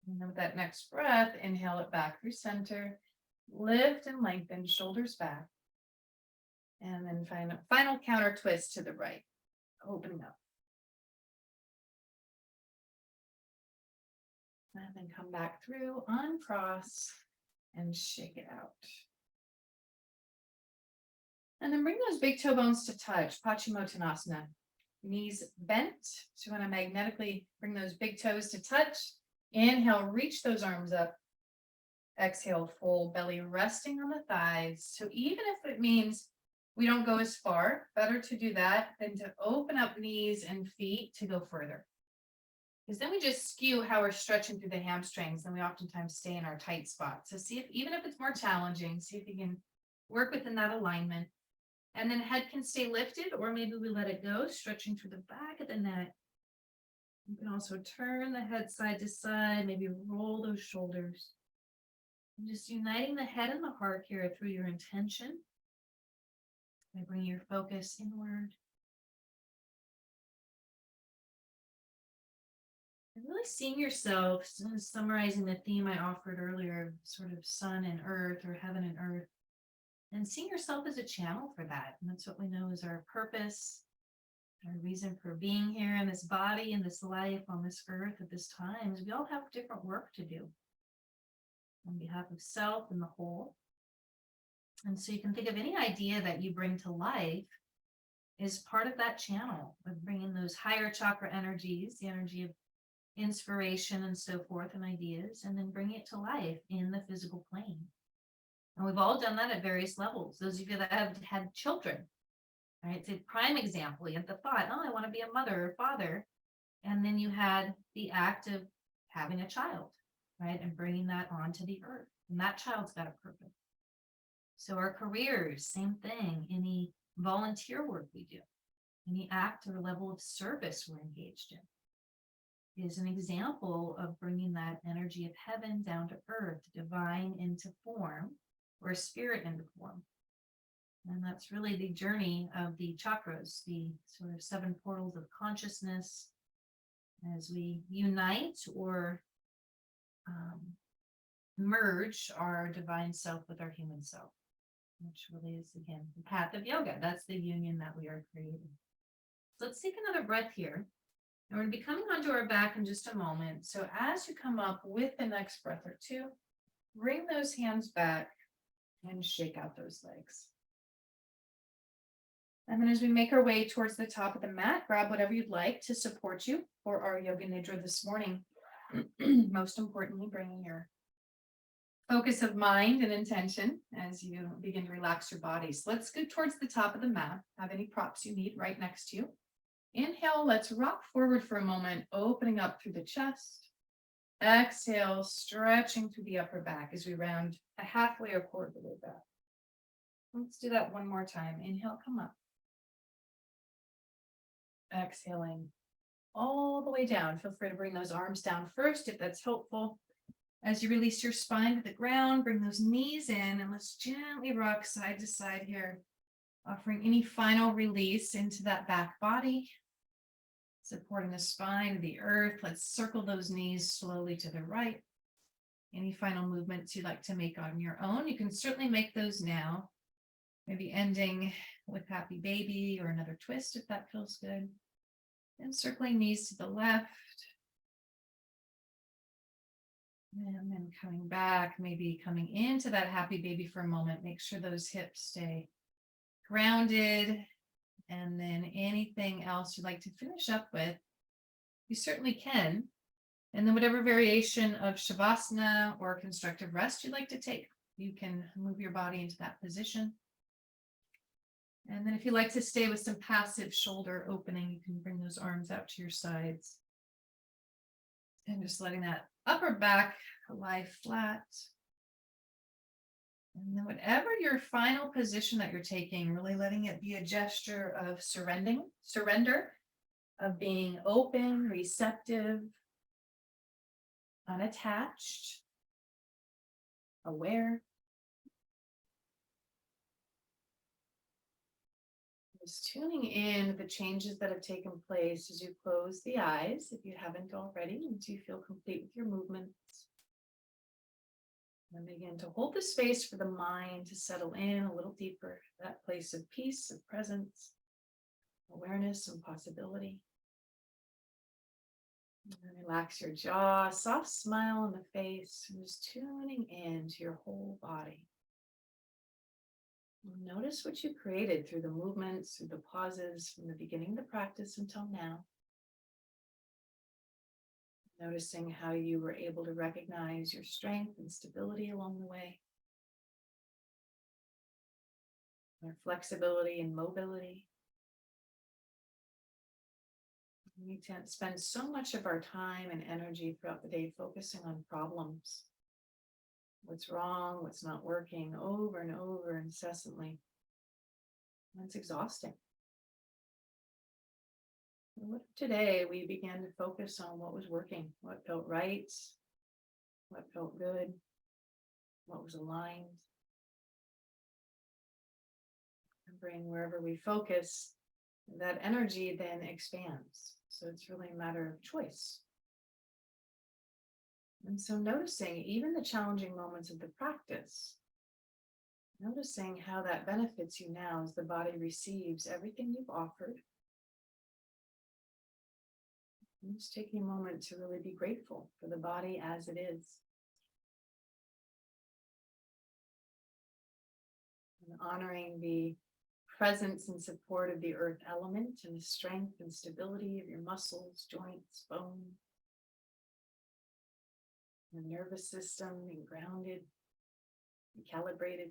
And then with that next breath, inhale it back through center. Lift and lengthen, shoulders back. And then final counter twist to the right, opening up. And then come back through, uncross, and shake it out. And then bring those big toe bones to touch, Paschimottanasana. Knees bent. So you want to magnetically bring those big toes to touch. Inhale, reach those arms up. Exhale, full belly resting on the thighs. So even if it means we don't go as far, better to do that than to open up knees and feet to go further. Because then we just skew how we're stretching through the hamstrings, and we oftentimes stay in our tight spot. So see if, even if it's more challenging, see if you can work within that alignment. And then head can stay lifted, or maybe we let it go, stretching through the back of the neck. You can also turn the head side to side, maybe roll those shoulders. And just uniting the head and the heart here through your intention. By bringing your focus inward. And really seeing yourself, summarizing the theme I offered earlier, sort of sun and earth, or heaven and earth. And seeing yourself as a channel for that. And that's what we know is our purpose, our reason for being here in this body, in this life, on this earth at this time, is we all have different work to do on behalf of self and the whole. And so you can think of any idea that you bring to life is part of that channel of bringing those higher chakra energies, the energy of inspiration and so forth and ideas, and then bring it to life in the physical plane. And we've all done that at various levels. Those of you that have had children, right? It's a prime example. You have the thought, oh, I want to be a mother or father. And then you had the act of having a child, right? And bringing that onto the earth. And that child's got a purpose. So our careers, same thing. Any volunteer work we do, any act or level of service we're engaged in is an example of bringing that energy of heaven down to earth, divine into form, or spirit into form. And that's really the journey of the chakras, the sort of 7 portals of consciousness, as we unite or merge our divine self with our human self, which really is, again, the path of yoga. That's the union that we are creating. So let's take another breath here. And we're going to be coming onto our back in just a moment. So as you come up with the next breath or two, bring those hands back and shake out those legs. And then as we make our way towards the top of the mat, grab whatever you'd like to support you for our Yoga Nidra this morning. Most importantly, bringing your focus of mind and intention as you begin to relax your body. So let's go towards the top of the mat. Have any props you need right next to you. Inhale, let's rock forward for a moment, opening up through the chest. Exhale, stretching through the upper back as we round a halfway or quarter of the way back. Let's do that one more time. Inhale, come up. Exhaling all the way down. Feel free to bring those arms down first if that's helpful. As you release your spine to the ground, bring those knees in, and let's gently rock side to side here, offering any final release into that back body, supporting the spine to the earth. Let's circle those knees slowly to the right. Any final movements you'd like to make on your own, you can certainly make those now. Maybe ending with happy baby or another twist if that feels good. And circling knees to the left. And then coming back, maybe coming into that happy baby for a moment. Make sure those hips stay grounded. And then anything else you'd like to finish up with, you certainly can. And then whatever variation of Shavasana or constructive rest you'd like to take, you can move your body into that position. And then if you like to stay with some passive shoulder opening, you can bring those arms out to your sides. And just letting that upper back lie flat. And then whatever your final position that you're taking, really letting it be a gesture of surrender, of being open, receptive, unattached, aware. Just tuning in to the changes that have taken place as you close the eyes, if you haven't already, and you feel complete with your movements. And begin to hold the space for the mind to settle in a little deeper, that place of peace, of presence, awareness, and possibility. And relax your jaw, soft smile on the face, and just tuning into your whole body. Notice what you created through the movements, through the pauses, from the beginning of the practice until now. Noticing how you were able to recognize your strength and stability along the way. Your flexibility and mobility. We tend to spend so much of our time and energy throughout the day focusing on problems. What's wrong, what's not working, over and over incessantly. And it's exhausting. And what if today we began to focus on what was working, what felt right, what felt good, what was aligned. And bring wherever we focus, that energy then expands. So it's really a matter of choice. And so noticing even the challenging moments of the practice, noticing how that benefits you now as the body receives everything you've offered. And just taking a moment to really be grateful for the body as it is. And honoring the presence and support of the earth element and the strength and stability of your muscles, joints, bone, the nervous system being grounded and calibrated.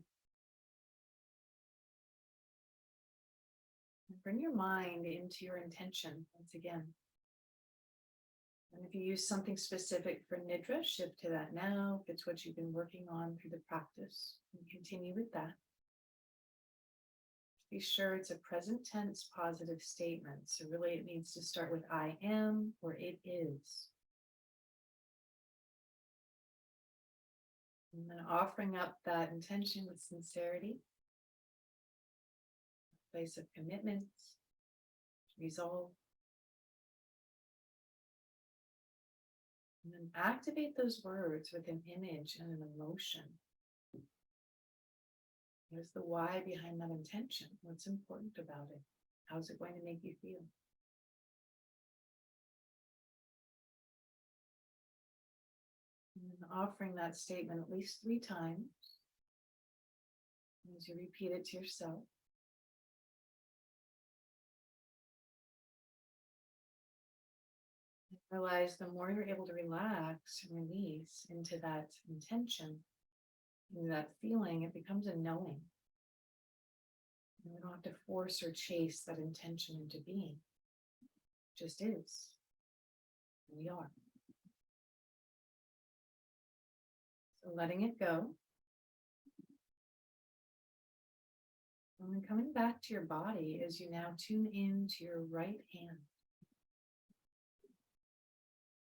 And bring your mind into your intention once again. And if you use something specific for Nidra, shift to that now. If it's what you've been working on through the practice, and continue with that. Be sure it's a present tense positive statement. So really it needs to start with I am or it is. And then offering up that intention with sincerity, a place of commitment, resolve. And then activate those words with an image and an emotion. What's the why behind that intention? What's important about it? How's it going to make you feel? And then offering that statement at least 3 times as you repeat it to yourself. And realize the more you're able to relax and release into that intention, into that feeling, it becomes a knowing. And we don't have to force or chase that intention into being. It just is. And we are. So letting it go. And then coming back to your body as you now tune into your right hand.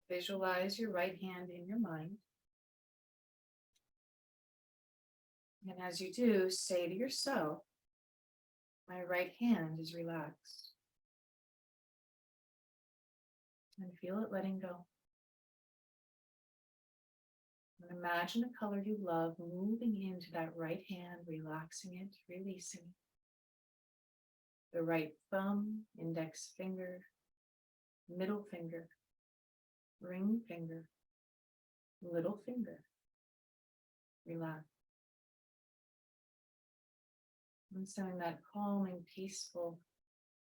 Visualize your right hand in your mind. And as you do, say to yourself, my right hand is relaxed. And feel it letting go. And imagine a color you love moving into that right hand, relaxing it, releasing it. The right thumb, index finger, middle finger, ring finger, little finger. Relax. And sending that calming, peaceful,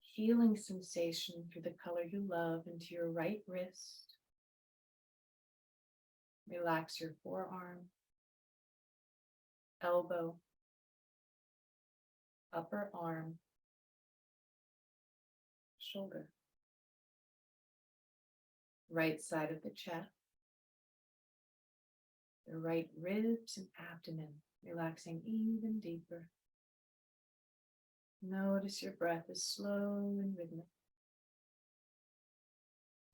healing sensation through the color you love into your right wrist. Relax your forearm, elbow, upper arm, shoulder. Right side of the chest, the right ribs and abdomen, relaxing even deeper. Notice your breath is slow and rhythmic.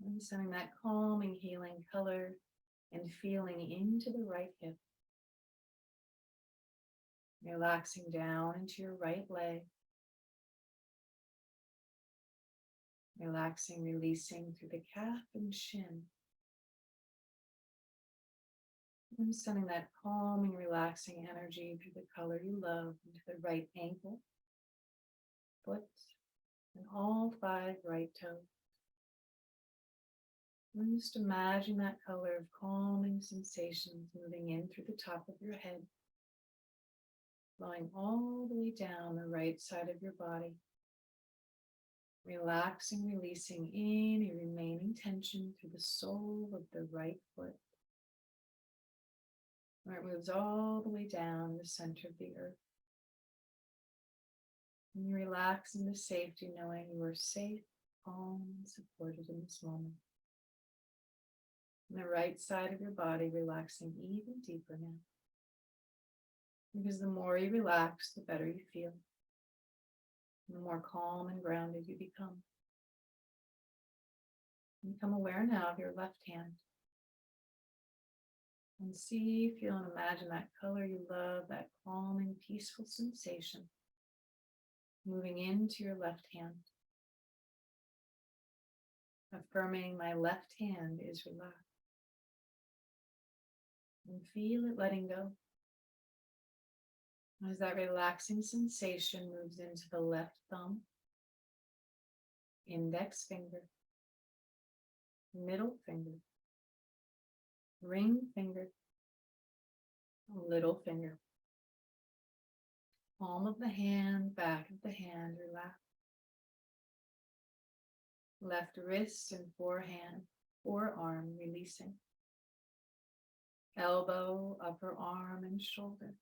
And sending that calming, healing color and feeling into the right hip. Relaxing down into your right leg. Relaxing, releasing through the calf and shin. And sending that calming, relaxing energy through the color you love into the right ankle, foot, and all 5 right toes. And just imagine that color of calming sensations moving in through the top of your head, flowing all the way down the right side of your body, relaxing, releasing any remaining tension through the sole of the right foot, where it moves all the way down the center of the earth. And you relax into safety, knowing you are safe, calm, and supported in this moment. And the right side of your body relaxing even deeper now. Because the more you relax, the better you feel. And the more calm and grounded you become. And become aware now of your left hand. And see, feel, and imagine that color you love, that calming, peaceful sensation moving into your left hand. Affirming my left hand is relaxed. And feel it letting go. As that relaxing sensation moves into the left thumb, index finger, middle finger, ring finger, little finger, palm of the hand, back of the hand, relax. Left wrist and forearm releasing. Elbow, upper arm, and shoulder.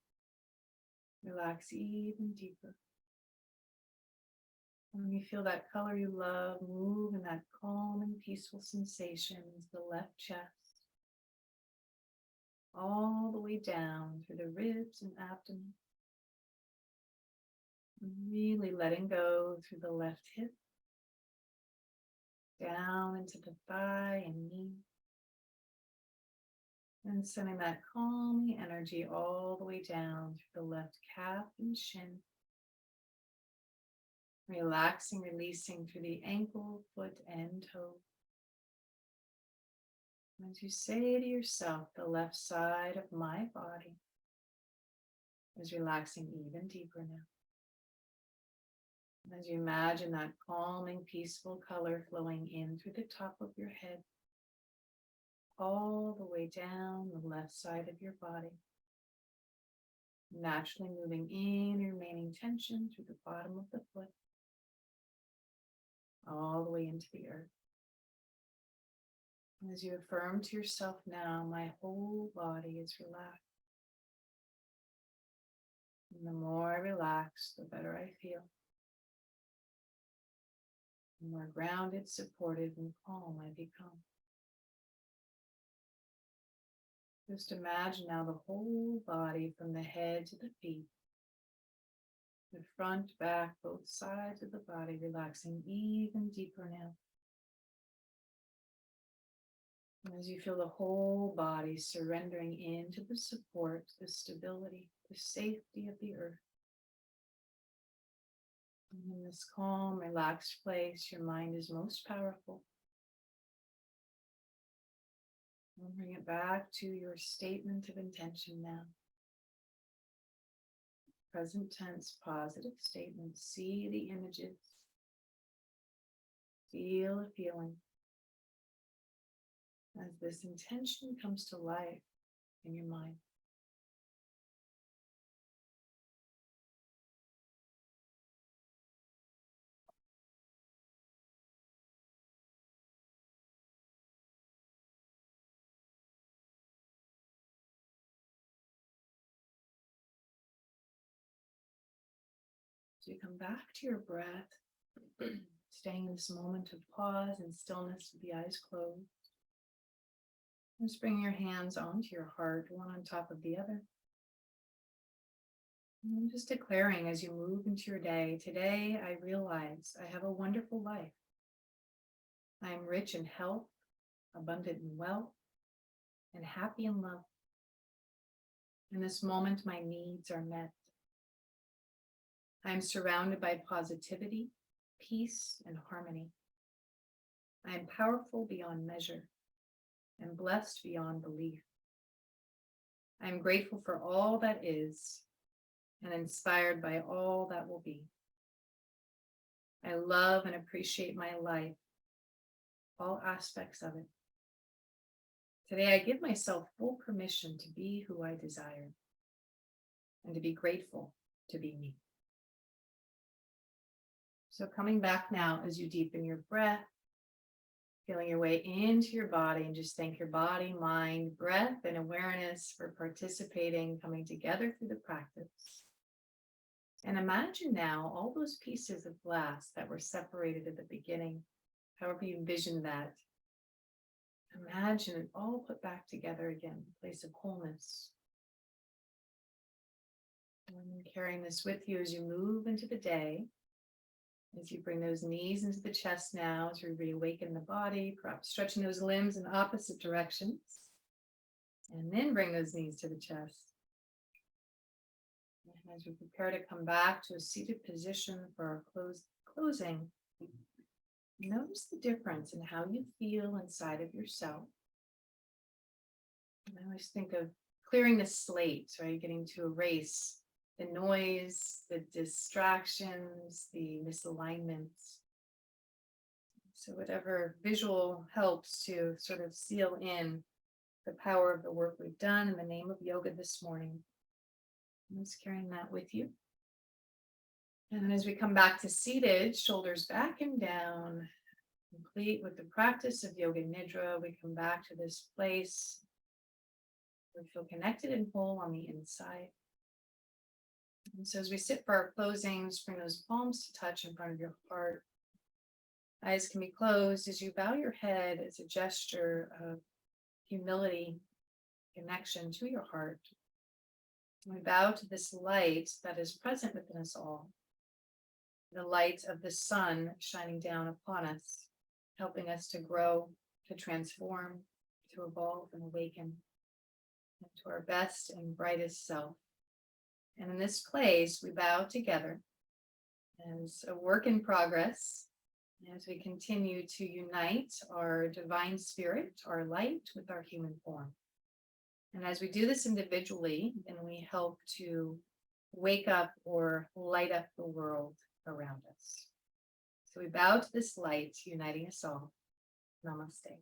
Relax even deeper. When you feel that color you love move in that calm and peaceful sensation into the left chest, all the way down through the ribs and abdomen. Really letting go through the left hip, down into the thigh and knee. And sending that calming energy all the way down through the left calf and shin. Relaxing, releasing through the ankle, foot, and toe. As you say to yourself, the left side of my body is relaxing even deeper now. As you imagine that calming, peaceful color flowing in through the top of your head, all the way down the left side of your body, naturally moving in your remaining tension through the bottom of the foot, all the way into the earth. As you affirm to yourself now, my whole body is relaxed. And the more I relax, the better I feel. The more grounded, supported, and calm I become. Just imagine now the whole body from the head to the feet, the front, back, both sides of the body, relaxing even deeper now. As you feel the whole body surrendering into the support, the stability, the safety of the earth. And in this calm, relaxed place, your mind is most powerful. And bring it back to your statement of intention now. Present tense, positive statement. See the images. Feel a feeling. As this intention comes to life in your mind. So you come back to your breath, staying in this moment of pause and stillness with the eyes closed. Just bring your hands onto your heart, one on top of the other. And just declaring as you move into your day, today I realize I have a wonderful life. I am rich in health, abundant in wealth, and happy in love. In this moment, my needs are met. I am surrounded by positivity, peace, and harmony. I am powerful beyond measure and blessed beyond belief. I am grateful for all that is and inspired by all that will be. I love and appreciate my life, all aspects of it. Today, I give myself full permission to be who I desire and to be grateful to be me. So coming back now as you deepen your breath, feeling your way into your body, and just thank your body, mind, breath, and awareness for participating, coming together through the practice. And imagine now all those pieces of glass that were separated at the beginning, however you envision that. Imagine it all put back together again, a place of wholeness. And carrying this with you as you move into the day, as you bring those knees into the chest now, as we reawaken the body, perhaps stretching those limbs in opposite directions. And then bring those knees to the chest. And as we prepare to come back to a seated position for our closing, notice the difference in how you feel inside of yourself. And I always think of clearing the slate, right? Getting to erase the noise, the distractions, the misalignments. So whatever visual helps to sort of seal in the power of the work we've done in the name of yoga this morning. I'm just carrying that with you. And then as we come back to seated, shoulders back and down, complete with the practice of Yoga Nidra, we come back to this place where we feel connected and whole on the inside. And so as we sit for our closings, bring those palms to touch in front of your heart. Eyes can be closed as you bow your head as a gesture of humility, connection to your heart. We bow to this light that is present within us all, the light of the sun shining down upon us, helping us to grow, to transform, to evolve and awaken into our best and brightest self. And in this place, we bow together as a work in progress, as we continue to unite our divine spirit, our light, with our human form. And as we do this individually, then we help to wake up or light up the world around us. So we bow to this light, uniting us all. Namaste.